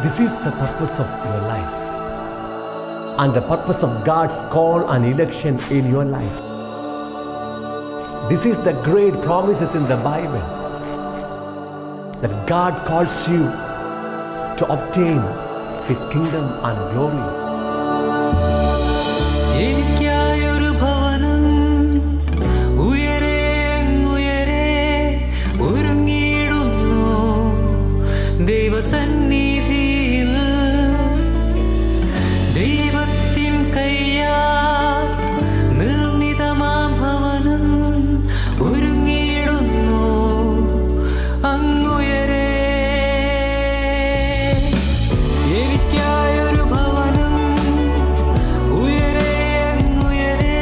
This is the purpose of your life and the purpose of God's call and election in your life. This is the great promises in the Bible that God calls you to obtain His kingdom and glory. എനിക്കായൊരു ഭവനം ഉയരെ ഉയരെ ഒരുങ്ങിയിടുന്നു ദൈവസന്നിധിയിൽ ദൈവത്തിൻ കയ്യാൽ നിർമ്മിതമാം ഭവനം ഒരുങ്ങിയിടുന്നു അങ്ങുയരെ. എനിക്കായൊരു ഭവനം ഉയരെ ഉയരെ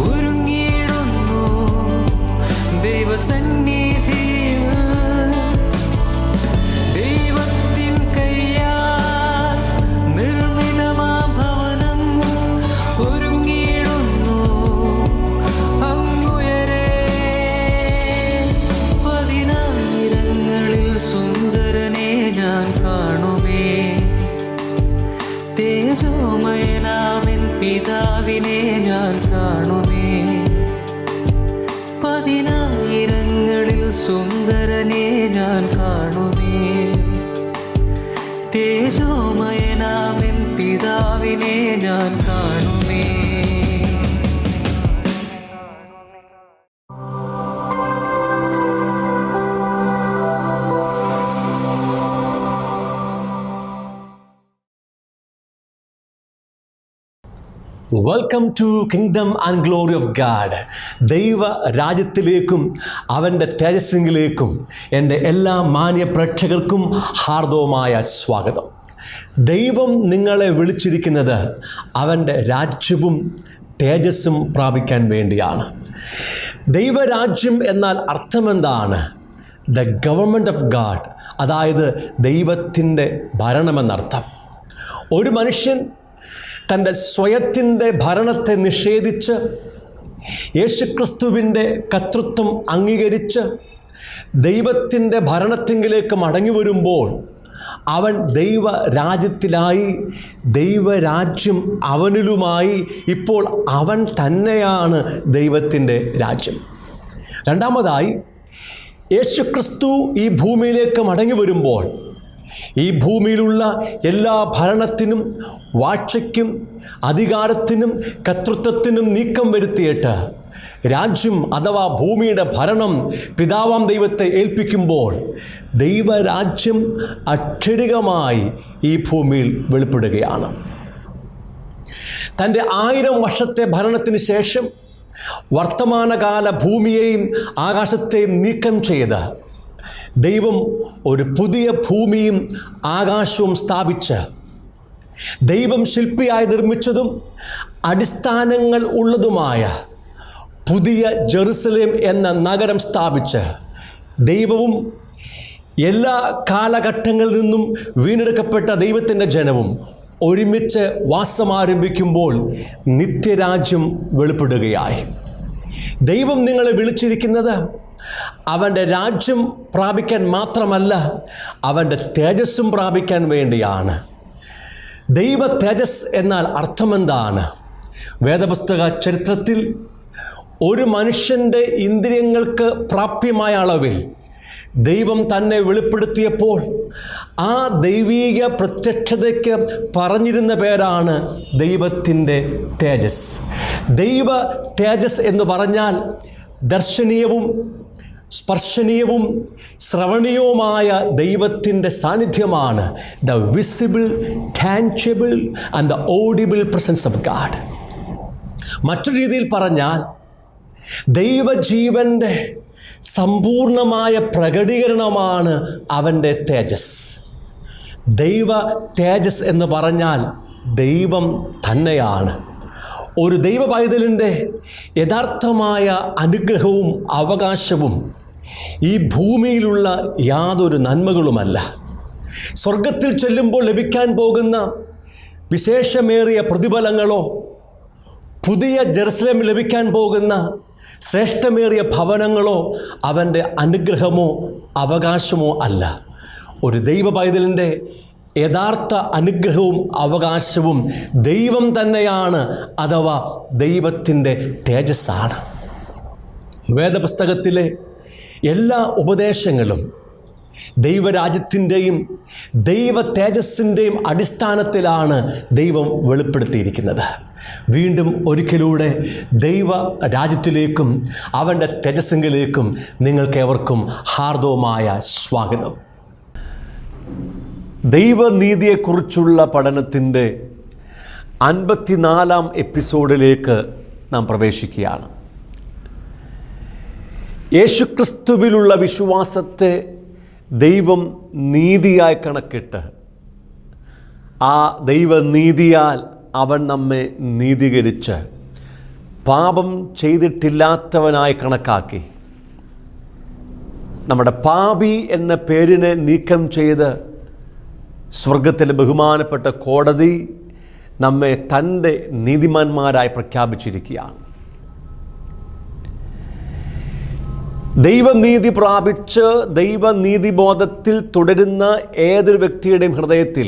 ഒരുങ്ങിയിടുന്നു ദൈവസന്നിധിയിൽ ദൈവത്തിൻ കയ്യാൽ നിർമ്മിതമാം ഭവനം ഒരുങ്ങിയിടുന്നു അങ്ങുയരെ. പതിനായിരങ്ങളിൽ സുന്ദരനെ ഞാൻ കാണുമേ, തേജോമയനാമൻ പിതാവിനെ ഞാൻ കാണുമേ. പതിനായിരങ്ങളിൽ സുന്ദരനെ ഞാൻ കാണുമേ, തേജോമയനാമൻ പിതാവിനെ ഞാൻ കാണുമേ. Welcome to kingdom and glory of God. ദൈവ രാജ്യത്തിലേക്കും അവൻ്റെ തേജസ്സിലേക്കും എൻ്റെ എല്ലാ മാന്യ പ്രേക്ഷകർക്കും ഹാർദവമായ സ്വാഗതം. ദൈവം നിങ്ങളെ വിളിച്ചിരിക്കുന്നത് അവൻ്റെ രാജ്യവും തേജസ്സും പ്രാപിക്കാൻ വേണ്ടിയാണ്. ദൈവരാജ്യം എന്നാൽ അർത്ഥമെന്താണ്? ദ ഗവൺമെൻറ് ഓഫ് ഗാഡ്, അതായത് ദൈവത്തിൻ്റെ ഭരണമെന്നർത്ഥം. ഒരു മനുഷ്യൻ തൻ്റെ സ്വയത്തിൻ്റെ ഭരണത്തെ നിഷേധിച്ച് യേശുക്രിസ്തുവിൻ്റെ കർത്തൃത്വം അംഗീകരിച്ച് ദൈവത്തിൻ്റെ ഭരണത്തിങ്കിലേക്ക് മടങ്ങി വരുമ്പോൾ അവൻ ദൈവരാജ്യത്തിലായി, ദൈവരാജ്യം അവനിലുമായി. ഇപ്പോൾ അവൻ തന്നെയാണ് ദൈവത്തിൻ്റെ രാജ്യം. രണ്ടാമതായി, യേശുക്രിസ്തു ഈ ഭൂമിയിലേക്ക് മടങ്ങി വരുമ്പോൾ ഈ ഭൂമിയിലുള്ള എല്ലാ ഭരണത്തിനും വാഴ്ചയ്ക്കും അധികാരത്തിനും കർത്തൃത്വത്തിനും നീക്കം വരുത്തിയിട്ട് രാജ്യം അഥവാ ഭൂമിയുടെ ഭരണം പിതാവാം ദൈവത്തെ ഏൽപ്പിക്കുമ്പോൾ ദൈവരാജ്യം അക്ഷരികമായി ഈ ഭൂമിയിൽ വെളിപ്പെടുകയാണ്. തൻ്റെ 1000 വർഷത്തെ ഭരണത്തിന് ശേഷം വർത്തമാനകാല ഭൂമിയെയും ആകാശത്തെയും നീക്കം ചെയ്ത് ദൈവം ഒരു പുതിയ ഭൂമിയും ആകാശവും സ്ഥാപിച്ച് ദൈവം ശില്പിയായി നിർമ്മിച്ചതും അടിസ്ഥാനങ്ങൾ ഉള്ളതുമായ പുതിയ ജെറുസലേം എന്ന നഗരം സ്ഥാപിച്ച് ദൈവവും എല്ലാ കാലഘട്ടങ്ങളിൽ നിന്നും വീണ്ടെടുക്കപ്പെട്ട ദൈവത്തിൻ്റെ ജനവും ഒരുമിച്ച് വാസം ആരംഭിക്കുമ്പോൾ നിത്യരാജ്യം വെളിപ്പെടുകയായി. ദൈവം നിങ്ങളെ വിളിച്ചിരിക്കുന്നത് അവൻ്റെ രാജ്യം പ്രാപിക്കാൻ മാത്രമല്ല, അവൻ്റെ തേജസ്സും പ്രാപിക്കാൻ വേണ്ടിയാണ്. ദൈവ തേജസ് എന്നാൽ അർത്ഥമെന്താണ്? വേദപുസ്തക ചരിത്രത്തിൽ ഒരു മനുഷ്യൻ്റെ ഇന്ദ്രിയങ്ങൾക്ക് പ്രാപ്യമായ അളവിൽ ദൈവം തന്നെ വെളിപ്പെടുത്തിയപ്പോൾ ആ ദൈവീക പ്രത്യക്ഷതയ്ക്ക് പറഞ്ഞിരുന്ന പേരാണ് ദൈവത്തിൻ്റെ തേജസ്. ദൈവ തേജസ് എന്ന് പറഞ്ഞാൽ ദർശനീയവും സ്പർശനീയവും ശ്രവണീയവുമായ ദൈവത്തിൻ്റെ സാന്നിധ്യമാണ്. The visible, tangible and the audible presence of God. മറ്റൊരു രീതിയിൽ പറഞ്ഞാൽ ദൈവജീവൻ്റെ സമ്പൂർണമായ പ്രകടീകരണമാണ് അവൻ്റെ തേജസ്. ദൈവ തേജസ് എന്ന് പറഞ്ഞാൽ ദൈവം തന്നെയാണ്. ഒരു ദൈവ പൈതലിൻ്റെ യഥാർത്ഥമായ അനുഗ്രഹവും അവകാശവും ഈ ഭൂമിയിലുള്ള യാതൊരു നന്മകളുമല്ല. സ്വർഗത്തിൽ ചെല്ലുമ്പോൾ ലഭിക്കാൻ പോകുന്ന വിശേഷമേറിയ പ്രതിഫലങ്ങളോ പുതിയ ജെറുസലേം ലഭിക്കാൻ പോകുന്ന ശ്രേഷ്ഠമേറിയ ഭവനങ്ങളോ അവൻ്റെ അനുഗ്രഹമോ അവകാശമോ അല്ല. ഒരു ദൈവ പൈതലിൻ്റെ യഥാർത്ഥ അനുഗ്രഹവും അവകാശവും ദൈവം തന്നെയാണ്, അഥവാ ദൈവത്തിൻ്റെ തേജസ്സാണ്. വേദപുസ്തകത്തിലെ എല്ലാ ഉപദേശങ്ങളും ദൈവരാജ്യത്തിൻ്റെയും ദൈവ തേജസ്സിൻ്റെയും അടിസ്ഥാനത്തിലാണ് ദൈവം വെളിപ്പെടുത്തിയിരിക്കുന്നത്. വീണ്ടും ഒരിക്കലൂടെ ദൈവ രാജ്യത്തിലേക്കും അവൻ്റെ തേജസ്സിലേക്കും നിങ്ങൾക്കേവർക്കും ഹാർദവമായ സ്വാഗതം. ദൈവനീതിയെക്കുറിച്ചുള്ള പഠനത്തിൻ്റെ 54-ാം എപ്പിസോഡിലേക്ക് നാം പ്രവേശിക്കുകയാണ്. യേശുക്രിസ്തുവിലുള്ള വിശ്വാസത്തെ ദൈവം നീതിയായി കണക്കിട്ട് ആ ദൈവനീതിയാൽ അവൻ നമ്മെ നീതീകരിച്ച് പാപം ചെയ്തിട്ടില്ലാത്തവനായി കണക്കാക്കി നമ്മുടെ പാപി എന്ന പേരിനെ നീക്കം ചെയ്ത് സ്വർഗത്തിലെ ബഹുമാനപ്പെട്ട കോടതി നമ്മെ തൻ്റെ നീതിമാന്മാരായി പ്രഖ്യാപിച്ചിരിക്കുകയാണ്. ദൈവനീതി പ്രാപിച്ച് ദൈവനീതിബോധത്തിൽ തുടരുന്ന ഏതൊരു വ്യക്തിയുടെയും ഹൃദയത്തിൽ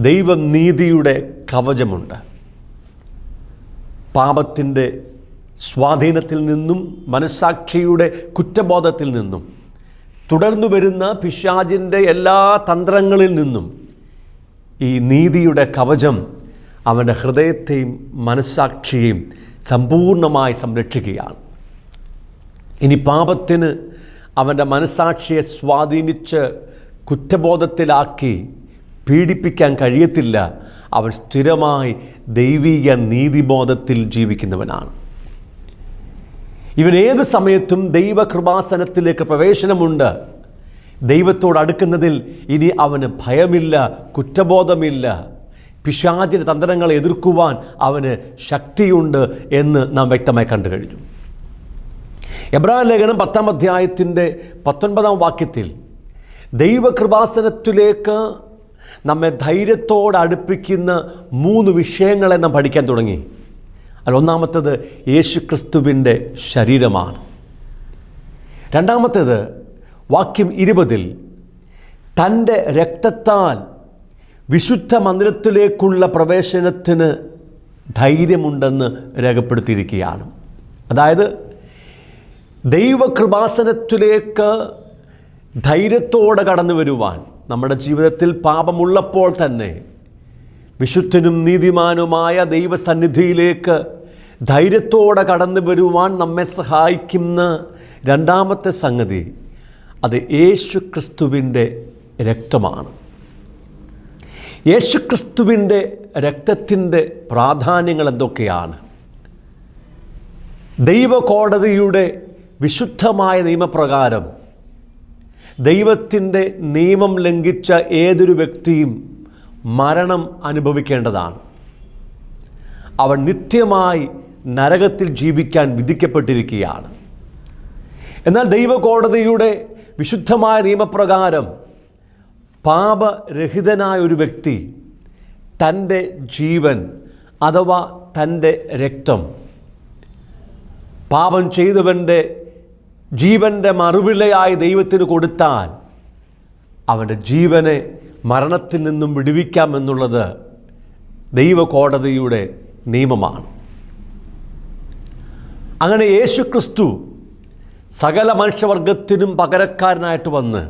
ദൈവനീതിയുടെ കവചമുണ്ട്. പാപത്തിൻ്റെ സ്വാധീനത്തിൽ നിന്നും മനസ്സാക്ഷിയുടെ കുറ്റബോധത്തിൽ നിന്നും തുടർന്നു വരുന്ന പിശാചിൻ്റെ എല്ലാ തന്ത്രങ്ങളിൽ നിന്നും ഈ നീതിയുടെ കവചം അവൻ്റെ ഹൃദയത്തെയും മനസ്സാക്ഷിയെയും സമ്പൂർണ്ണമായി സംരക്ഷിക്കുകയാണ്. ഇനി പാപത്തിന് അവൻ്റെ മനസ്സാക്ഷിയെ സ്വാധീനിച്ച് കുറ്റബോധത്തിലാക്കി പീഡിപ്പിക്കാൻ കഴിയത്തില്ല. അവൻ സ്ഥിരമായി ദൈവിക നീതിബോധത്തിൽ ജീവിക്കുന്നവനാണ്. ഇവൻ ഏതു സമയത്തും ദൈവകൃപാസനത്തിലേക്ക് പ്രവേശനമുണ്ട്. ദൈവത്തോട് അടുക്കുന്നതിൽ ഇനി അവന് ഭയമില്ല, കുറ്റബോധമില്ല. പിശാചിൻ്റെ തന്ത്രങ്ങളെ എതിർക്കുവാൻ അവന് ശക്തിയുണ്ട് എന്ന് നാം വ്യക്തമായി കണ്ടു കഴിഞ്ഞു. എബ്രായ ലേഖനം 10-ാം അധ്യായത്തിൻ്റെ 19-ാം വാക്യത്തിൽ ദൈവകൃപാസനത്തിലേക്ക് നമ്മെ ധൈര്യത്തോടെ അടുപ്പിക്കുന്ന 3 വിഷയങ്ങളെ നാം പഠിക്കാൻ തുടങ്ങി. അതിൽ ഒന്നാമത്തേത് യേശുക്രിസ്തുവിൻ്റെ ശരീരമാണ്. രണ്ടാമത്തേത് വാക്യം 20-ൽ തൻ്റെ രക്തത്താൽ വിശുദ്ധ മന്ദിരത്തിലേക്കുള്ള പ്രവേശനത്തിന് ധൈര്യമുണ്ടെന്ന് രേഖപ്പെടുത്തിയിരിക്കുകയാണ്. അതായത് ദൈവകൃപാസനത്തിലേക്ക് ധൈര്യത്തോടെ കടന്നു വരുവാൻ, നമ്മുടെ ജീവിതത്തിൽ പാപമുള്ളപ്പോൾ തന്നെ വിശുദ്ധനും നീതിമാനുമായ ദൈവസന്നിധിയിലേക്ക് ധൈര്യത്തോടെ കടന്നു വരുവാൻ നമ്മെ സഹായിക്കുന്ന രണ്ടാമത്തെ സംഗതി അത് യേശുക്രിസ്തുവിൻ്റെ രക്തമാണ്. യേശുക്രിസ്തുവിൻ്റെ രക്തത്തിൻ്റെ പ്രാധാന്യങ്ങൾ എന്തൊക്കെയാണ്? ദൈവകോടതിയുടെ വിശുദ്ധമായ നിയമപ്രകാരം ദൈവത്തിൻ്റെ നിയമം ലംഘിച്ച ഏതൊരു വ്യക്തിയും മരണം അനുഭവിക്കേണ്ടതാണ്. അവൻ നിത്യമായി നരകത്തിൽ ജീവിക്കാൻ വിധിക്കപ്പെട്ടിരിക്കുകയാണ്. എന്നാൽ ദൈവകോടതിയുടെ വിശുദ്ധമായ നിയമപ്രകാരം പാപരഹിതനായ ഒരു വ്യക്തി തൻ്റെ ജീവൻ അഥവാ തൻ്റെ രക്തം പാപം ചെയ്തവൻ്റെ ജീവൻ്റെ മറുവിലയായി ദൈവത്തിന് കൊടുത്താൽ അവൻ്റെ ജീവനെ മരണത്തിൽ നിന്നും വിടുവിക്കാമെന്നുള്ളത് ദൈവകോടതിയുടെ നിയമമാണ്. അങ്ങനെ യേശുക്രിസ്തു സകല മനുഷ്യവർഗത്തിനും പകരക്കാരനായിട്ട് വന്ന്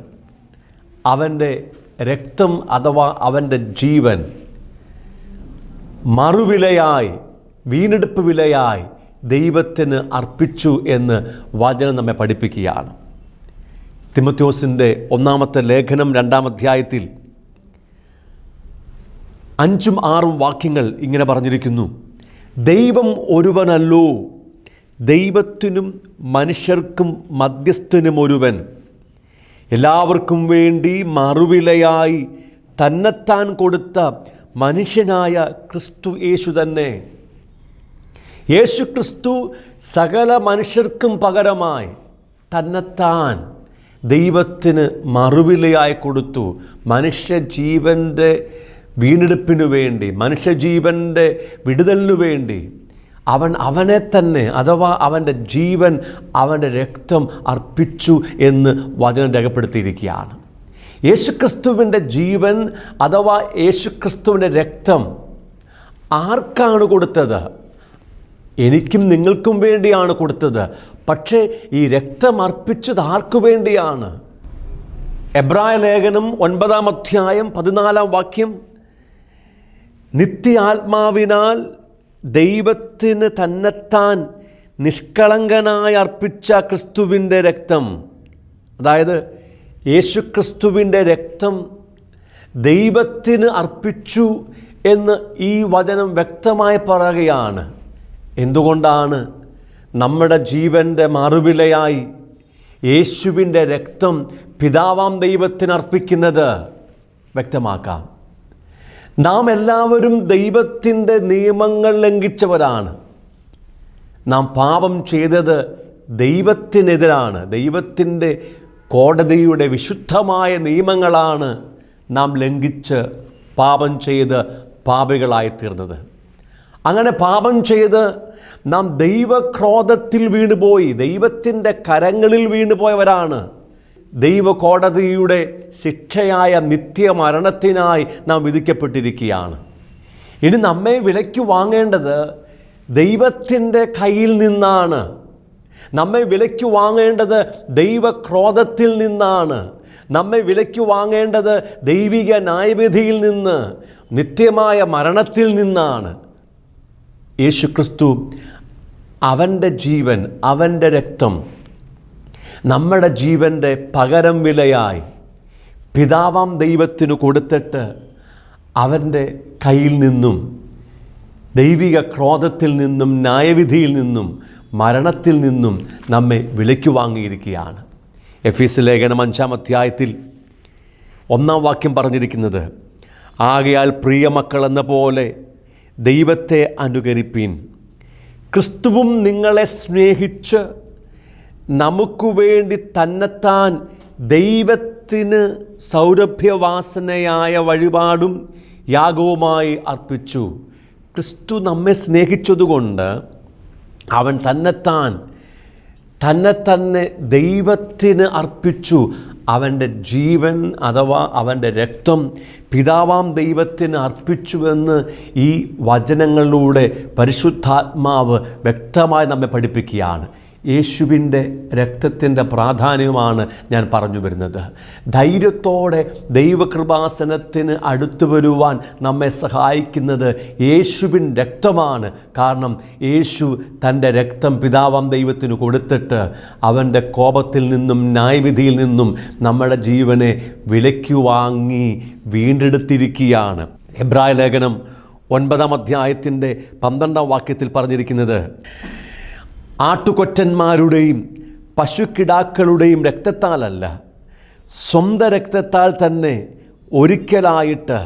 അവൻ്റെ രക്തം അഥവാ അവൻ്റെ ജീവൻ മറുവിലയായി, വീണ്ടെടുപ്പ് വിലയായി ദൈവത്തിന് അർപ്പിച്ചു എന്ന് വചനം നമ്മെ പഠിപ്പിക്കുകയാണ്. തിമോഥെയോസിൻ്റെ 1-ാമത്തെ ലേഖനം 2-ാം അധ്യായത്തിൽ 5-6 വാക്യങ്ങൾ ഇങ്ങനെ പറഞ്ഞിരിക്കുന്നു: ദൈവം ഒരുവനല്ലോ, ദൈവത്തിനും മനുഷ്യർക്കും മധ്യസ്ഥനും ഒരുവൻ, എല്ലാവർക്കും വേണ്ടി മറുവിലയായി തന്നെത്താൻ കൊടുത്ത മനുഷ്യനായ ക്രിസ്തു യേശു തന്നെ. യേശുക്രിസ്തു സകല മനുഷ്യർക്കും പകരമായി തന്നെത്താൻ ദൈവത്തിന് മറുവിലയായി കൊടുത്തു. മനുഷ്യജീവൻ്റെ വീണ്ടെടുപ്പിനു വേണ്ടി, മനുഷ്യജീവൻ്റെ വിടുതലിനു വേണ്ടി അവനെ തന്നെ അഥവാ അവൻ്റെ ജീവൻ, അവൻ്റെ രക്തം അർപ്പിച്ചു എന്ന് വചനം രേഖപ്പെടുത്തിയിരിക്കുകയാണ്. യേശുക്രിസ്തുവിൻ്റെ ജീവൻ അഥവാ യേശുക്രിസ്തുവിൻ്റെ രക്തം ആർക്കാണ് കൊടുത്തത്? എനിക്കും നിങ്ങൾക്കും വേണ്ടിയാണ് കൊടുത്തത്. പക്ഷേ ഈ രക്തം അർപ്പിച്ചത് ആർക്കു വേണ്ടിയാണ്? എബ്രായ ലേഖനം 9-ാം അധ്യായം 14-ാം വാക്യം, നിത്യാത്മാവിനാൽ ദൈവത്തിന് തന്നെത്താൻ നിഷ്കളങ്കനായി അർപ്പിച്ച ക്രിസ്തുവിൻ്റെ രക്തം, അതായത് യേശുക്രിസ്തുവിൻ്റെ രക്തം ദൈവത്തിന് അർപ്പിച്ചു എന്ന് ഈ വചനം വ്യക്തമായി പറയുകയാണ്. എന്തുകൊണ്ടാണ് നമ്മുടെ ജീവൻ്റെ മറുവിലയായി യേശുവിൻ്റെ രക്തം പിതാവാം ദൈവത്തിന് അർപ്പിക്കുന്നത്? വ്യക്തമാക്കാം. നാം എല്ലാവരും ദൈവത്തിൻ്റെ നിയമങ്ങൾ ലംഘിച്ചവരാണ്. നാം പാപം ചെയ്തത് ദൈവത്തിനെതിരാണ്. ദൈവത്തിൻ്റെ കോടതിയുടെ വിശുദ്ധമായ നിയമങ്ങളാണ് നാം ലംഘിച്ച് പാപം ചെയ്ത് പാപികളായിത്തീർന്നത്. അങ്ങനെ പാപം ചെയ്ത് നാം ദൈവക്രോധത്തിൽ വീണുപോയി, ദൈവത്തിൻ്റെ കരങ്ങളിൽ വീണുപോയവരാണ്. ദൈവകോടതിയുടെ ശിക്ഷയായ നിത്യമരണത്തിനായി നാം വിധിക്കപ്പെട്ടിരിക്കുകയാണ്. ഇനി നമ്മെ വിലയ്ക്ക് വാങ്ങേണ്ടത് ദൈവത്തിൻ്റെ കയ്യിൽ നിന്നാണ്. നമ്മെ വിലയ്ക്ക് വാങ്ങേണ്ടത് ദൈവക്രോധത്തിൽ നിന്നാണ്. നമ്മെ വിലയ്ക്ക് വാങ്ങേണ്ടത് ദൈവിക ന്യായവിധിയിൽ നിന്ന്, നിത്യമായ മരണത്തിൽ നിന്നാണ്. യേശുക്രിസ്തു അവൻ്റെ ജീവൻ, അവൻ്റെ രക്തം നമ്മുടെ ജീവൻ്റെ പകരം വിലയായി പിതാവാം ദൈവത്തിന് കൊടുത്തിട്ട് അവൻ്റെ കയ്യിൽ നിന്നും, ദൈവിക ക്രോധത്തിൽ നിന്നും, ന്യായവിധിയിൽ നിന്നും, മരണത്തിൽ നിന്നും നമ്മെ വിലയ്ക്ക് വാങ്ങിയിരിക്കുകയാണ്. എഫീസ് ലേഖനം 5-ാം അധ്യായത്തിൽ 1-ാം വാക്യം പറഞ്ഞിരിക്കുന്നത്, ആകയാൽ പ്രിയമക്കൾ എന്ന പോലെ ദൈവത്തെ അനുകരിപ്പീൻ. ക്രിസ്തുവും നിങ്ങളെ സ്നേഹിച്ച് നമുക്ക് വേണ്ടി തന്നെത്താൻ ദൈവത്തിന് സൗരഭ്യവാസനയായ വഴിപാടും യാഗവുമായി അർപ്പിച്ചു. ക്രിസ്തു നമ്മെ സ്നേഹിച്ചതുകൊണ്ട് അവൻ തന്നെ ദൈവത്തിന് അർപ്പിച്ചു. അവൻ്റെ ജീവൻ അഥവാ അവൻ്റെ രക്തം പിതാവാം ദൈവത്തിന് അർപ്പിച്ചുവെന്ന് ഈ വചനങ്ങളിലൂടെ പരിശുദ്ധാത്മാവ് വ്യക്തമായി നമ്മെ പഠിപ്പിക്കുകയാണ്. യേശുവിൻ്റെ രക്തത്തിൻ്റെ പ്രാധാന്യമാണ് ഞാൻ പറഞ്ഞു വരുന്നത്. ധൈര്യത്തോടെ ദൈവകൃപാസനത്തിന് അടുത്തു വരുവാൻ നമ്മെ സഹായിക്കുന്നത് യേശുവിൻ രക്തമാണ്. കാരണം യേശു തൻ്റെ രക്തം പിതാവാം ദൈവത്തിന് കൊടുത്തിട്ട് അവൻ്റെ കോപത്തിൽ നിന്നും ന്യായവിധിയിൽ നിന്നും നമ്മുടെ ജീവനെ വിലയ്ക്ക് വാങ്ങി വീണ്ടെടുത്തിരിക്കുകയാണ്. എബ്രായ ലേഖനം 9-ാം അധ്യായത്തിൻ്റെ 12-ാം വാക്യത്തിൽ പറഞ്ഞിരിക്കുന്നത്, ആട്ടുകൊറ്റന്മാരുടെയും പശുക്കിടാക്കളുടെയും രക്തത്താലല്ല, സ്വന്തം രക്തത്താൽ തന്നെ ഒരിക്കലായിട്ട്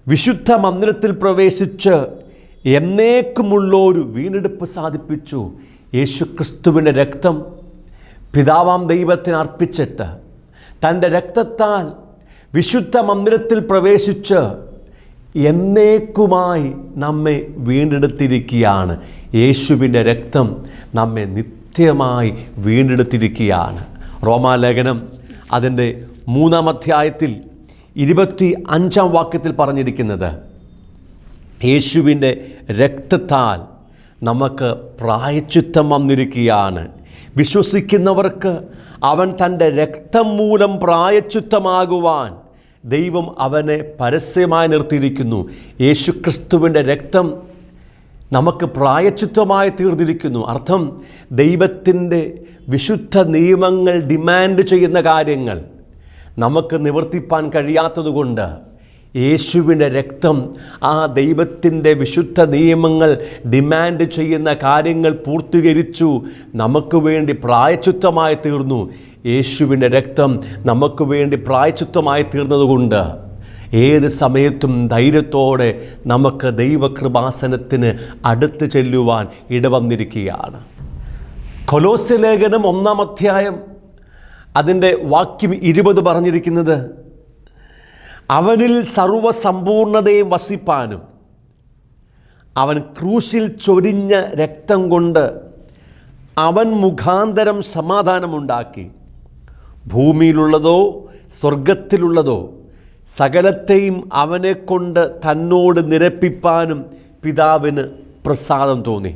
വിശുദ്ധ മന്ദിരത്തിൽ പ്രവേശിച്ച് എന്നേക്കുമുള്ളൊരു വീണ്ടെടുപ്പ് സാധിപ്പിച്ചു. യേശുക്രിസ്തുവിൻ്റെ രക്തം പിതാവാം ദൈവത്തിന് അർപ്പിച്ചിട്ട് തൻ്റെ രക്തത്താൽ വിശുദ്ധ മന്ദിരത്തിൽ പ്രവേശിച്ച് എന്നേക്കുമായി നമ്മെ വീണ്ടെടുത്തിരിക്കുകയാണ്. യേശുവിൻ്റെ രക്തം നമ്മെ നിത്യമായി വീണ്ടെടുത്തിരിക്കുകയാണ്. റോമാലേഖനം അതിൻ്റെ 3-ാം അധ്യായത്തിൽ 25-ാം വാക്യത്തിൽ പറഞ്ഞിരിക്കുന്നത്, യേശുവിൻ്റെ രക്തത്താൽ നമുക്ക് പ്രായശ്ചിത്തം വന്നിരിക്കുകയാണ്. വിശ്വസിക്കുന്നവർക്ക് അവൻ തൻ്റെ രക്തം മൂലം പ്രായശ്ചിത്തമാകുവാൻ ദൈവം അവനെ പരസ്യമായി നിർത്തിയിരിക്കുന്നു. യേശുക്രിസ്തുവിൻ്റെ രക്തം നമുക്ക് പ്രായശ്ചിത്തമായി തീർന്നിരിക്കുന്നു. അർത്ഥം, ദൈവത്തിൻ്റെ വിശുദ്ധ നിയമങ്ങൾ ഡിമാൻഡ് ചെയ്യുന്ന കാര്യങ്ങൾ നമുക്ക് നിവർത്തിപ്പാൻ കഴിയാത്തതുകൊണ്ട് യേശുവിൻ്റെ രക്തം ആ ദൈവത്തിൻ്റെ വിശുദ്ധ നിയമങ്ങൾ ഡിമാൻഡ് ചെയ്യുന്ന കാര്യങ്ങൾ പൂർത്തീകരിച്ചു നമുക്ക് വേണ്ടി പ്രായശ്ചിത്തമായി തീർന്നു. യേശുവിൻ്റെ രക്തം നമുക്ക് വേണ്ടി പ്രായശ്ചിത്തമായി തീർന്നതുകൊണ്ട് ഏത് സമയത്തും ധൈര്യത്തോടെ നമുക്ക് ദൈവകൃപാസനത്തിന് അടുത്ത് ചെല്ലുവാൻ ഇടവന്നിരിക്കുകയാണ്. കൊലോസ്യ ലേഖനം 1-ാം അധ്യായം അതിൻ്റെ വാക്യം 20 പറഞ്ഞിരിക്കുന്നത്, അവനിൽ സർവസമ്പൂർണതയും വസിപ്പാനും അവൻ ക്രൂശിൽ ചൊരിഞ്ഞ രക്തം കൊണ്ട് അവൻ മുഖാന്തരം സമാധാനമുണ്ടാക്കി ഭൂമിയിലുള്ളതോ സ്വർഗത്തിലുള്ളതോ സകലത്തെയും അവനെക്കൊണ്ട് തന്നോട് നിരപ്പിപ്പാനും പിതാവിന് പ്രസാദം തോന്നി.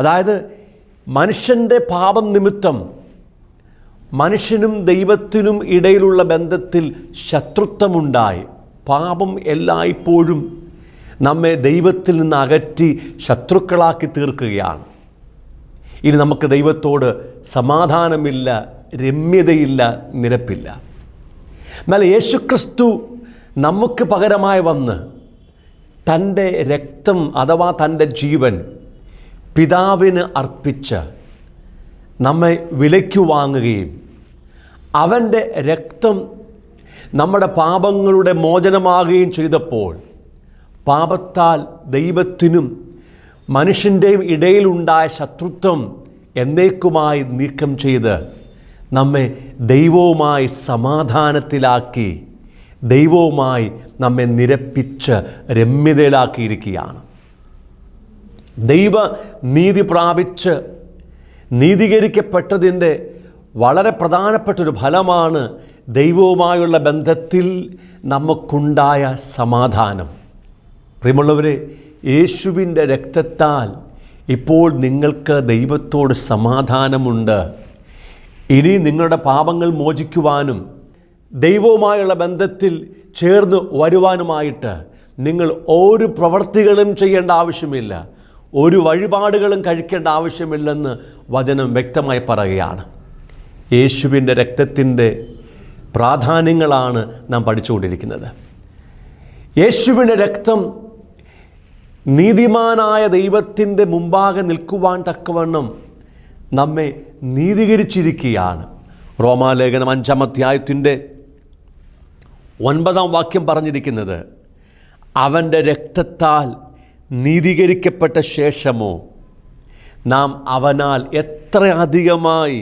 അതായത് മനുഷ്യൻ്റെ പാപം നിമിത്തം മനുഷ്യനും ദൈവത്തിനും ഇടയിലുള്ള ബന്ധത്തിൽ ശത്രുത്വമുണ്ടായി. പാപം എല്ലായ്പ്പോഴും നമ്മെ ദൈവത്തിൽ നിന്ന് അകറ്റി ശത്രുക്കളാക്കി തീർക്കുകയാണ്. ഇനി നമുക്ക് ദൈവത്തോട് സമാധാനമില്ല, രമ്യതയില്ല, നിരപ്പില്ല. എന്നാൽ യേശുക്രിസ്തു നമുക്ക് പകരമായി വന്ന് തൻ്റെ രക്തം അഥവാ തൻ്റെ ജീവൻ പിതാവിന് അർപ്പിച്ച് നമ്മെ വിലയ്ക്ക് വാങ്ങുകയും അവൻ്റെ രക്തം നമ്മുടെ പാപങ്ങളുടെ മോചനമാകുകയും ചെയ്തപ്പോൾ പാപത്താൽ ദൈവത്തിനും മനുഷ്യൻ്റെയും ഇടയിലുണ്ടായ ശത്രുത്വം എന്നേക്കുമായി നീക്കം ചെയ്ത് നമ്മെ ദൈവവുമായി സമാധാനത്തിലാക്കി, ദൈവവുമായി നമ്മെ നിരപ്പിച്ച് രമ്യതയിലാക്കിയിരിക്കുകയാണ്. ദൈവ നീതി പ്രാപിച്ച് നീതീകരിക്കപ്പെട്ടതിൻ്റെ വളരെ പ്രധാനപ്പെട്ടൊരു ഫലമാണ് ദൈവവുമായുള്ള ബന്ധത്തിൽ നമുക്കുണ്ടായ സമാധാനം. പ്രിയമുള്ളവരെ, യേശുവിൻ്റെ രക്തത്താൽ ഇപ്പോൾ നിങ്ങൾക്ക് ദൈവത്തോട് സമാധാനമുണ്ട്. ഇനി നിങ്ങളുടെ പാപങ്ങൾ മോചിക്കുവാനും ദൈവവുമായുള്ള ബന്ധത്തിൽ ചേർന്ന് വരുവാനുമായിട്ട് നിങ്ങൾ ഒരു പ്രവൃത്തികളും ചെയ്യേണ്ട ആവശ്യമില്ല, ഒരു വഴിപാടുകളും കഴിക്കേണ്ട ആവശ്യമില്ലെന്ന് വചനം വ്യക്തമായി പറയുകയാണ്. യേശുവിൻ്റെ രക്തത്തിൻ്റെ പ്രാധാന്യങ്ങളാണ് നാം പഠിച്ചുകൊണ്ടിരിക്കുന്നത്. യേശുവിൻ്റെ രക്തം നീതിമാനായ ദൈവത്തിൻ്റെ മുമ്പാകെ നിൽക്കുവാൻ തക്കവണ്ണം നമ്മെ നീതീകരിച്ചിരിക്കുകയാണ്. റോമാലേഖനം 5-ാം അധ്യായത്തിൻ്റെ 9-ാം വാക്യം പറഞ്ഞിരിക്കുന്നത്, അവൻ്റെ രക്തത്താൽ നീതീകരിക്കപ്പെട്ട ശേഷമോ നാം അവനാൽ എത്ര അധികമായി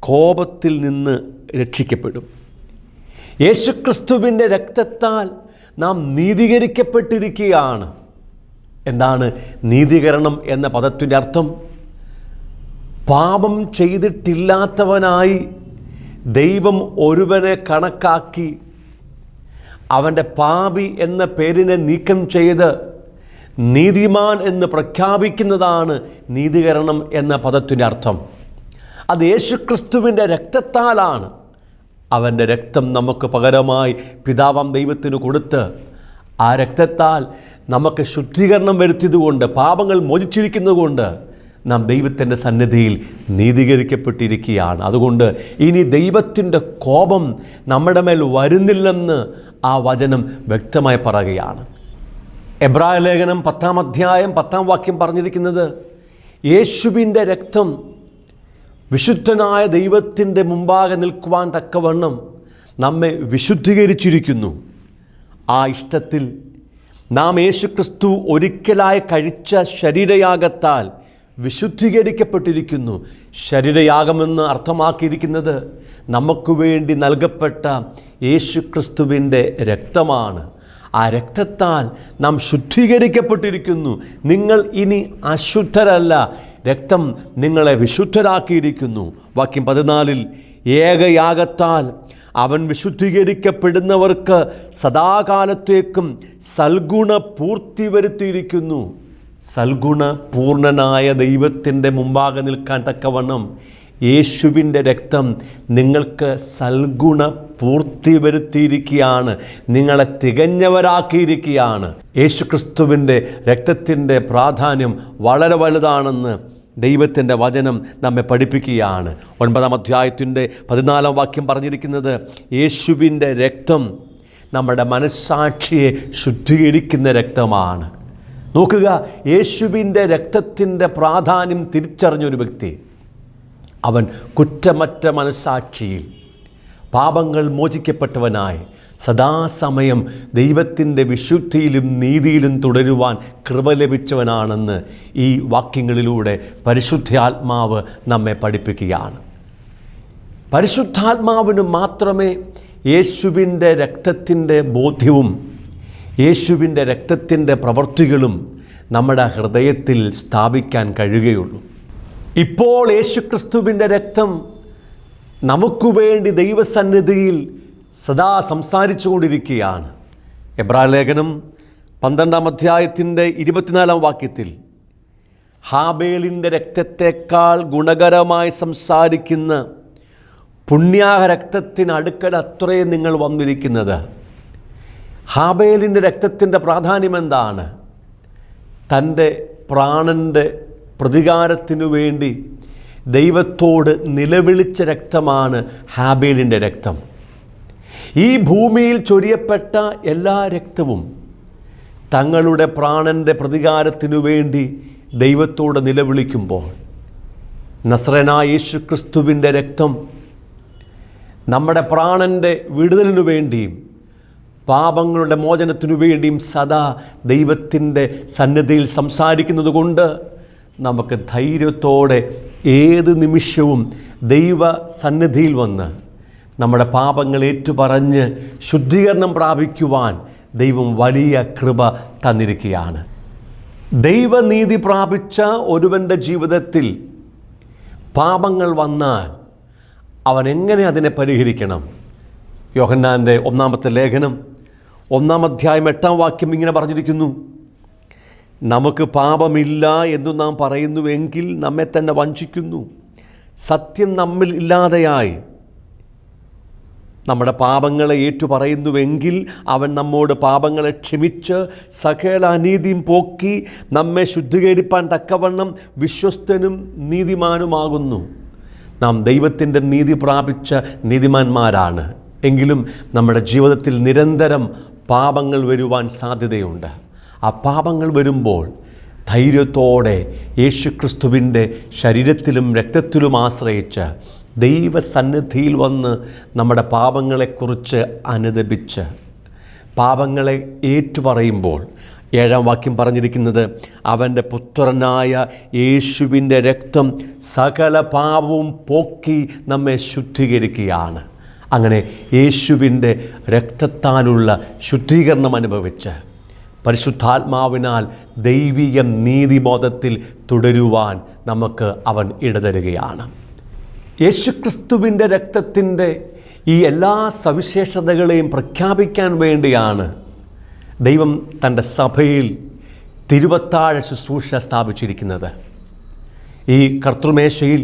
കോപത്തിൽ നിന്ന് രക്ഷിക്കപ്പെടും. യേശുക്രിസ്തുവിൻ്റെ രക്തത്താൽ നാം നീതീകരിക്കപ്പെട്ടിരിക്കുകയാണ്. എന്താണ് നീതീകരണം എന്ന പദത്തിൻ്റെ അർത്ഥം? പാപം ചെയ്തിട്ടില്ലാത്തവനായി ദൈവം ഒരുവനെ കണക്കാക്കി അവൻ്റെ പാപി എന്ന പേരിനെ നീക്കം ചെയ്ത് നീതിമാൻ എന്ന് പ്രഖ്യാപിക്കുന്നതാണ് നീതീകരണം എന്ന പദത്തിൻ്റെ അർത്ഥം. അത് യേശുക്രിസ്തുവിൻ്റെ രക്തത്താലാണ്. അവൻ്റെ രക്തം നമുക്ക് പകരമായി പിതാവാം ദൈവത്തിന് കൊടുത്ത് ആ രക്തത്താൽ നമുക്ക് ശുദ്ധീകരണം വരുത്തിയതുകൊണ്ട്, പാപങ്ങൾ മോചിച്ചിരിക്കുന്നതുകൊണ്ട് നാം ദൈവത്തിൻ്റെ സന്നിധിയിൽ നീതീകരിക്കപ്പെട്ടിരിക്കുകയാണ്. അതുകൊണ്ട് ഇനി ദൈവത്തിൻ്റെ കോപം നമ്മുടെ മേൽ വരുന്നില്ലെന്ന് ആ വചനം വ്യക്തമായി പറയുകയാണ്. എബ്രായ ലേഖനം 10-ാം അധ്യായം 10-ാം വാക്യം പറഞ്ഞിരിക്കുന്നത്, യേശുവിൻ്റെ രക്തം വിശുദ്ധനായ ദൈവത്തിൻ്റെ മുമ്പാകെ നിൽക്കുവാൻ തക്കവണ്ണം നമ്മെ വിശുദ്ധീകരിച്ചിരിക്കുന്നു. ആ ഇഷ്ടത്തിൽ നാം യേശുക്രിസ്തു ഒരിക്കലായി കഴിച്ച ശരീരയാഗത്താൽ വിശുദ്ധീകരിക്കപ്പെട്ടിരിക്കുന്നു. ശരീരയാഗമെന്ന് അർത്ഥമാക്കിയിരിക്കുന്നത് നമുക്ക് വേണ്ടി നൽകപ്പെട്ട യേശുക്രിസ്തുവിൻ്റെ രക്തമാണ്. ആ രക്തത്താൽ നാം ശുദ്ധീകരിക്കപ്പെട്ടിരിക്കുന്നു. നിങ്ങൾ ഇനി അശുദ്ധരല്ല, രക്തം നിങ്ങളെ വിശുദ്ധരാക്കിയിരിക്കുന്നു. വാക്യം 14, ഏകയാഗത്താൽ അവൻ വിശുദ്ധീകരിക്കപ്പെടുന്നവർക്ക് സദാകാലത്തേക്കും സൽഗുണ പൂർത്തി വരുത്തിയിരിക്കുന്നു. സൽഗുണ പൂർണ്ണനായ ദൈവത്തിൻ്റെ മുമ്പാകെ നിൽക്കാൻ തക്കവണ്ണം യേശുവിൻ്റെ രക്തം നിങ്ങൾക്ക് സൽഗുണ പൂർത്തി വരുത്തിയിരിക്കുകയാണ്, നിങ്ങളെ തികഞ്ഞവരാക്കിയിരിക്കുകയാണ്. യേശുക്രിസ്തുവിൻ്റെ രക്തത്തിൻ്റെ പ്രാധാന്യം വളരെ വലുതാണെന്ന് ദൈവത്തിൻ്റെ വചനം നമ്മെ പഠിപ്പിക്കുകയാണ്. 9-ാം അധ്യായത്തിൻ്റെ 14-ാം വാക്യം പറഞ്ഞിരിക്കുന്നത്, യേശുവിൻ്റെ രക്തം നമ്മുടെ മനസ്സാക്ഷിയെ ശുദ്ധീകരിക്കുന്ന രക്തമാണ്. നോക്കുക, യേശുവിൻ്റെ രക്തത്തിൻ്റെ പ്രാധാന്യം തിരിച്ചറിഞ്ഞൊരു വ്യക്തി അവൻ കുറ്റമറ്റ മനസ്സാക്ഷിയിൽ പാപങ്ങൾ മോചിക്കപ്പെട്ടവനായി സദാസമയം ദൈവത്തിൻ്റെ വിശുദ്ധിയിലും നീതിയിലും തുടരുവാൻ കൃപ ലഭിച്ചവനാണെന്ന് ഈ വാക്യങ്ങളിലൂടെ പരിശുദ്ധാത്മാവ് നമ്മെ പഠിപ്പിക്കുകയാണ്. പരിശുദ്ധാത്മാവിന് മാത്രമേ യേശുവിൻ്റെ രക്തത്തിൻ്റെ ബോധ്യവും യേശുവിൻ്റെ രക്തത്തിൻ്റെ പ്രവൃത്തികളും നമ്മുടെ ഹൃദയത്തിൽ സ്ഥാപിക്കാൻ കഴിയുകയുള്ളൂ. ഇപ്പോൾ യേശുക്രിസ്തുവിൻ്റെ രക്തം നമുക്ക് വേണ്ടി ദൈവസന്നിധിയിൽ സദാ സംസാരിച്ചു കൊണ്ടിരിക്കുകയാണ്. എബ്രായ ലേഖനം 12-ാം അധ്യായത്തിൻ്റെ 24-ാം വാക്യത്തിൽ ഹാബേലിൻ്റെ രക്തത്തെക്കാൾ ഗുണകരമായി സംസാരിക്കുന്ന പുണ്യാഹ രക്തത്തിനടുക്കൽ അത്രയും നിങ്ങൾ വന്നിരിക്കുന്നത്. ഹാബേലിൻ്റെ രക്തത്തിൻ്റെ പ്രാധാന്യം എന്താണ്? തൻ്റെ പ്രാണൻ്റെ പ്രതികാരത്തിനു വേണ്ടി ദൈവത്തോട് നിലവിളിച്ച രക്തമാണ് ഹാബേലിൻ്റെ രക്തം. ഈ ഭൂമിയിൽ ചൊരിയപ്പെട്ട എല്ലാ രക്തവും തങ്ങളുടെ പ്രാണൻ്റെ പ്രതികാരത്തിനു വേണ്ടി ദൈവത്തോട് നിലവിളിക്കുമ്പോൾ നസ്രനായ യേശു ക്രിസ്തുവിൻ്റെ രക്തം നമ്മുടെ പ്രാണൻ്റെ വിടുതലിനു വേണ്ടിയും പാപങ്ങളുടെ മോചനത്തിനു വേണ്ടിയും സദാ ദൈവത്തിൻ്റെ സന്നിധിയിൽ സംസാരിക്കുന്നത് കൊണ്ട് നമുക്ക് ധൈര്യത്തോടെ ഏത് നിമിഷവും ദൈവ സന്നിധിയിൽ വന്ന് നമ്മുടെ പാപങ്ങൾ ഏറ്റുപറഞ്ഞ് ശുദ്ധീകരണം പ്രാപിക്കുവാൻ ദൈവം വലിയ കൃപ തന്നിരിക്കുകയാണ്. ദൈവനീതി പ്രാപിച്ച ഒരുവൻ്റെ ജീവിതത്തിൽ പാപങ്ങൾ വന്നാൽ അവൻ എങ്ങനെ അതിനെ പരിഹരിക്കണം? യോഹന്നാൻ്റെ 1-ാമത്തെ ലേഖനം 1-ാം അധ്യായം 8-ാം വാക്യം ഇങ്ങനെ പറഞ്ഞിരിക്കുന്നു: നമുക്ക് പാപമില്ല എന്ന് നാം പറയുന്നുവെങ്കിൽ നമ്മെ തന്നെ വഞ്ചിക്കുന്നു, സത്യം നമ്മിൽ ഇല്ലാതെയായി. നമ്മുടെ പാപങ്ങളെ ഏറ്റുപറയുന്നുവെങ്കിൽ അവൻ നമ്മോട് പാപങ്ങളെ ക്ഷമിച്ച് സകല അനീതിയും പോക്കി നമ്മെ ശുദ്ധീകരിപ്പാൻ തക്കവണ്ണം വിശ്വസ്തനും നീതിമാനുമാകുന്നു. നാം ദൈവത്തിൻ്റെ നീതി പ്രാപിച്ച നീതിമാന്മാരാണ്. എങ്കിലും നമ്മുടെ ജീവിതത്തിൽ നിരന്തരം പാപങ്ങൾ വരുവാൻ സാധ്യതയുണ്ട്. ആ പാപങ്ങൾ വരുമ്പോൾ ധൈര്യത്തോടെ യേശുക്രിസ്തുവിൻ്റെ ശരീരത്തിലും രക്തത്തിലും ആശ്രയിച്ച് ദൈവസന്നിധിയിൽ വന്ന് നമ്മുടെ പാപങ്ങളെക്കുറിച്ച് അനുദപിച്ച് പാപങ്ങളെ ഏറ്റുപറയുമ്പോൾ 7-ാം വാക്യം പറഞ്ഞിരിക്കുന്നത് അവൻ്റെ പുത്രനായ യേശുവിൻ്റെ രക്തം സകല പാപവും പോക്കി നമ്മെ ശുദ്ധീകരിക്കുകയാണ്. അങ്ങനെ യേശുവിൻ്റെ രക്തത്താലുള്ള ശുദ്ധീകരണം അനുഭവിച്ച് പരിശുദ്ധാത്മാവിനാൽ ദൈവിക നീതിബോധത്തിൽ തുടരുവാൻ നമുക്ക് അവൻ ഇടതരുകയാണ്. യേശുക്രിസ്തുവിൻ്റെ രക്തത്തിൻ്റെ ഈ എല്ലാ സവിശേഷതകളെയും പ്രഖ്യാപിക്കാൻ വേണ്ടിയാണ് ദൈവം തൻ്റെ സഭയിൽ തിരുവത്താഴ ശുശ്രൂഷ സ്ഥാപിച്ചിരിക്കുന്നത്. ഈ കർത്തൃമേശയിൽ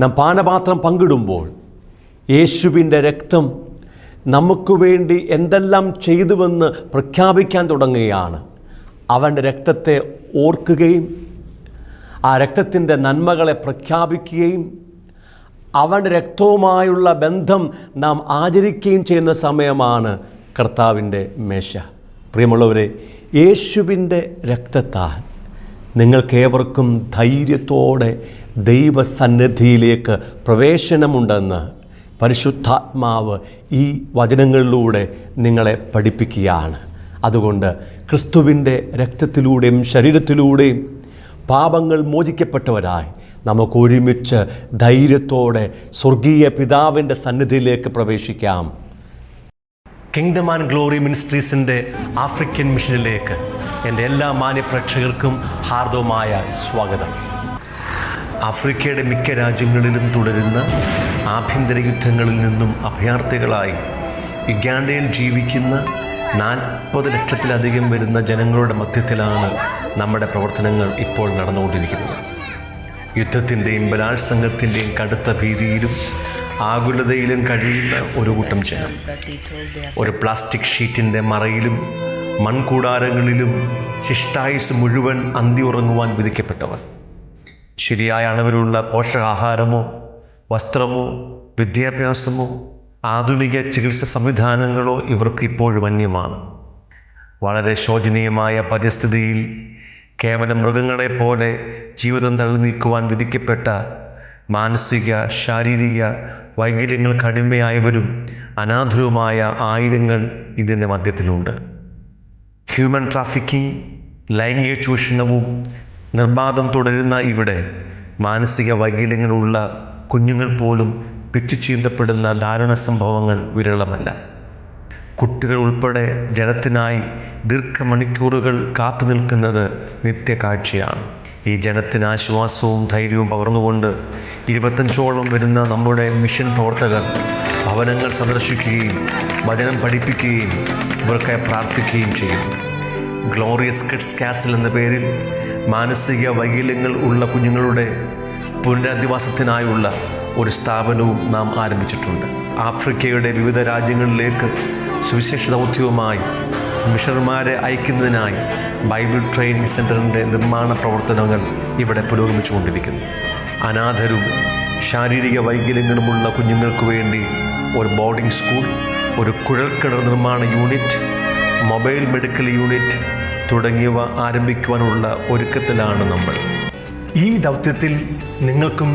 നാം പാനപാത്രം പങ്കിടുമ്പോൾ യേശുവിൻ്റെ രക്തം നമുക്ക് വേണ്ടി എന്തെല്ലാം ചെയ്തുവെന്ന് പ്രഖ്യാപിക്കാൻ തുടങ്ങുകയാണ്. അവൻ്റെ രക്തത്തെ ഓർക്കുകയും ആ രക്തത്തിൻ്റെ നന്മകളെ പ്രഖ്യാപിക്കുകയും അവൻ്റെ രക്തവുമായുള്ള ബന്ധം നാം ആചരിക്കുകയും ചെയ്യുന്ന സമയമാണ് കർത്താവിൻ്റെ മേശ. പ്രിയമുള്ളവരെ, യേശുവിൻ്റെ രക്തത്താൽ നിങ്ങൾക്കേവർക്കും ധൈര്യത്തോടെ ദൈവസന്നിധിയിലേക്ക് പ്രവേശനമുണ്ടെന്ന് പരിശുദ്ധാത്മാവ് ഈ വചനങ്ങളിലൂടെ നിങ്ങളെ പഠിപ്പിക്കുകയാണ്. അതുകൊണ്ട് ക്രിസ്തുവിൻ്റെ രക്തത്തിലൂടെയും ശരീരത്തിലൂടെയും പാപങ്ങൾ മോചിക്കപ്പെട്ടവരായി നമുക്ക് ഒരുമിച്ച് ധൈര്യത്തോടെ സ്വർഗീയ പിതാവിൻ്റെ സന്നിധിയിലേക്ക് പ്രവേശിക്കാം. കിങ്ഡം ആൻഡ് ഗ്ലോറി മിനിസ്ട്രീസിൻ്റെ ആഫ്രിക്കൻ മിഷനിലേക്ക് എൻ്റെ എല്ലാ മാന്യപ്രേക്ഷകർക്കും ഹാർദവമായ സ്വാഗതം. ആഫ്രിക്കയുടെ മിക്ക രാജ്യങ്ങളിലും തുടരുന്ന ആഭ്യന്തര യുദ്ധങ്ങളിൽ നിന്നും അഭയാർത്ഥികളായി യുഗാണ്ടയിൽ ജീവിക്കുന്ന 40 ലക്ഷത്തിലധികം വരുന്ന ജനങ്ങളുടെ മധ്യത്തിലാണ് നമ്മുടെ പ്രവർത്തനങ്ങൾ ഇപ്പോൾ നടന്നുകൊണ്ടിരിക്കുന്നത്. യുദ്ധത്തിൻ്റെയും ബലാത്സംഗത്തിൻ്റെയും കടുത്ത ഭീതിയിലും ആകുലതയിലും കഴിയുന്ന ഒരു കൂട്ടം ജനം ഒരു പ്ലാസ്റ്റിക് ഷീറ്റിൻ്റെ മറയിലും മൺകൂടാരങ്ങളിലും ശിഷ്ടായുസ് മുഴുവൻ അന്തി ഉറങ്ങുവാൻ വിധിക്കപ്പെട്ടവർ. ശരിയായ അളവിലുള്ള പോഷകാഹാരമോ വസ്ത്രമോ വിദ്യാഭ്യാസമോ ആധുനിക ചികിത്സാ സംവിധാനങ്ങളോ ഇവർക്ക് ഇപ്പോഴും അന്യമാണ്. വളരെ ശോചനീയമായ പരിസ്ഥിതിയിൽ കേവലം മൃഗങ്ങളെപ്പോലെ ജീവിതം തള്ളി നീക്കുവാൻ വിധിക്കപ്പെട്ട മാനസിക ശാരീരിക വൈകല്യങ്ങൾക്ക് അടിമയായവരും അനാഥരുമായ ആയിരങ്ങൾ ഇതിൻ്റെ മധ്യത്തിലുണ്ട്. ഹ്യൂമൻ ട്രാഫിക്കിംഗ്, ലൈംഗിക ചൂഷണവും നിർബാധം തുടരുന്ന ഇവിടെ മാനസിക വൈകല്യങ്ങളുള്ള കുഞ്ഞുങ്ങൾ പോലും പിച്ചു ചീന്തപ്പെടുന്ന ദാരുണ സംഭവങ്ങൾ വിരളമല്ല. കുട്ടികൾ ഉൾപ്പെടെ ജലത്തിനായി ദീർഘമണിക്കൂറുകൾ കാത്തു നിൽക്കുന്നത് നിത്യകാഴ്ചയാണ്. ഈ ജനത്തിന് ആശ്വാസവും ധൈര്യവും പകർന്നുകൊണ്ട് 25ഓളം വരുന്ന നമ്മുടെ മിഷൻ പ്രവർത്തകർ ഭവനങ്ങൾ സന്ദർശിക്കുകയും വചനം പഠിപ്പിക്കുകയും ഇവർക്കായി പ്രാർത്ഥിക്കുകയും ചെയ്യും. ഗ്ലോറിയസ് കിഡ്സ് കാസിൽ എന്ന പേരിൽ മാനസിക വൈകല്യങ്ങൾ ഉള്ള കുഞ്ഞുങ്ങളുടെ പുനരധിവാസത്തിനായുള്ള ഒരു സ്ഥാപനവും നാം ആരംഭിച്ചിട്ടുണ്ട്. ആഫ്രിക്കയുടെ വിവിധ രാജ്യങ്ങളിലേക്ക് സുവിശേഷ ദൗത്യവുമായി മിഷണർമാരെ അയക്കുന്നതിനായി ബൈബിൾ ട്രെയിനിങ് സെൻ്ററിൻ്റെ നിർമ്മാണ പ്രവർത്തനങ്ങൾ ഇവിടെ പുരോഗമിച്ചുകൊണ്ടിരിക്കുന്നു. അനാഥരും ശാരീരിക വൈകല്യങ്ങളുമുള്ള കുഞ്ഞുങ്ങൾക്ക് വേണ്ടി ഒരു ബോർഡിംഗ് സ്കൂൾ, ഒരു കുഴൽക്കിണർ നിർമ്മാണ യൂണിറ്റ്, മൊബൈൽ മെഡിക്കൽ യൂണിറ്റ് തുടങ്ങിയവ ആരംഭിക്കുവാനുള്ള ഒരുക്കത്തിലാണ് നമ്മൾ. ഈ ദൗത്യത്തിൽ നിങ്ങൾക്കും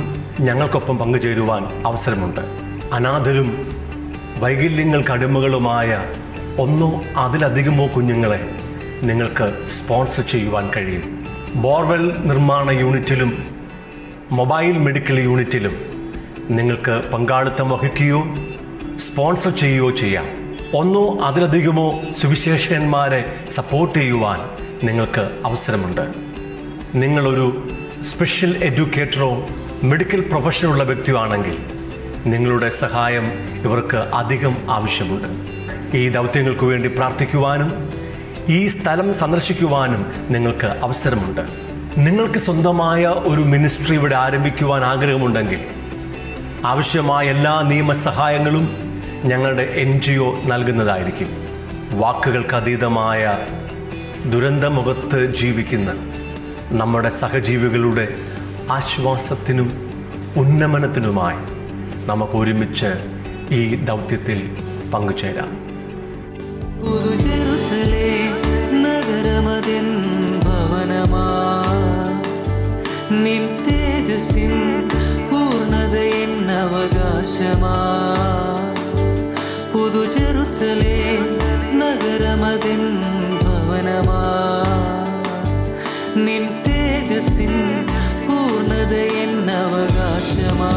ഞങ്ങൾക്കൊപ്പം പങ്കുചേരുവാൻ അവസരമുണ്ട്. അനാഥരും വൈകല്യങ്ങൾക്ക് അടിമകളുമായ ഒന്നോ അതിലധികമോ കുഞ്ഞുങ്ങളെ നിങ്ങൾക്ക് സ്പോൺസർ ചെയ്യുവാൻ കഴിയും. ബോർവെൽ നിർമ്മാണ യൂണിറ്റിലും മൊബൈൽ മെഡിക്കൽ യൂണിറ്റിലും നിങ്ങൾക്ക് പങ്കാളിത്തം വഹിക്കുകയോ സ്പോൺസർ ചെയ്യുകയോ ചെയ്യാം. ഒന്നോ അതിലധികമോ സുവിശേഷകന്മാരെ സപ്പോർട്ട് ചെയ്യുവാൻ നിങ്ങൾക്ക് അവസരമുണ്ട്. നിങ്ങളൊരു സ്പെഷ്യൽ എഡ്യൂക്കേറ്ററോ മെഡിക്കൽ പ്രൊഫഷനുള്ള വ്യക്തിയാണെങ്കിൽ നിങ്ങളുടെ സഹായം ഇവർക്ക് അധികം ആവശ്യമുണ്ട്. ഈ ദൗത്യങ്ങൾക്ക് വേണ്ടി പ്രാർത്ഥിക്കുവാനും ഈ സ്ഥലം സന്ദർശിക്കുവാനും നിങ്ങൾക്ക് അവസരമുണ്ട്. നിങ്ങൾക്ക് സ്വന്തമായ ഒരു മിനിസ്ട്രി ഇവിടെ ആരംഭിക്കുവാൻ ആഗ്രഹമുണ്ടെങ്കിൽ ആവശ്യമായ എല്ലാ നിയമസഹായങ്ങളും ഞങ്ങളുടെ NGO നൽകുന്നതായിരിക്കും. വാക്കുകൾക്ക് അതീതമായ ദുരന്തമുഖത്ത് ജീവിക്കുന്ന നമ്മുടെ സഹജീവികളുടെ ആശ്വാസത്തിനും ഉന്നമനത്തിനുമായി നമുക്ക് ഒരുമിച്ച് ഈ ദൗത്യത്തിൽ പങ്കുചേരാം. നഗരമതിൻ ഭവനമാ നിൻ തേജസ്സിൻ പൂർണ്ണതയിൻ അവകാശമാ. പുതു ജെറുസലേം നഗരമതിൻ ഭവനമാ നിൻ തേജസ്സിൻ പൂർണ്ണതയിൻ അവകാശമാ.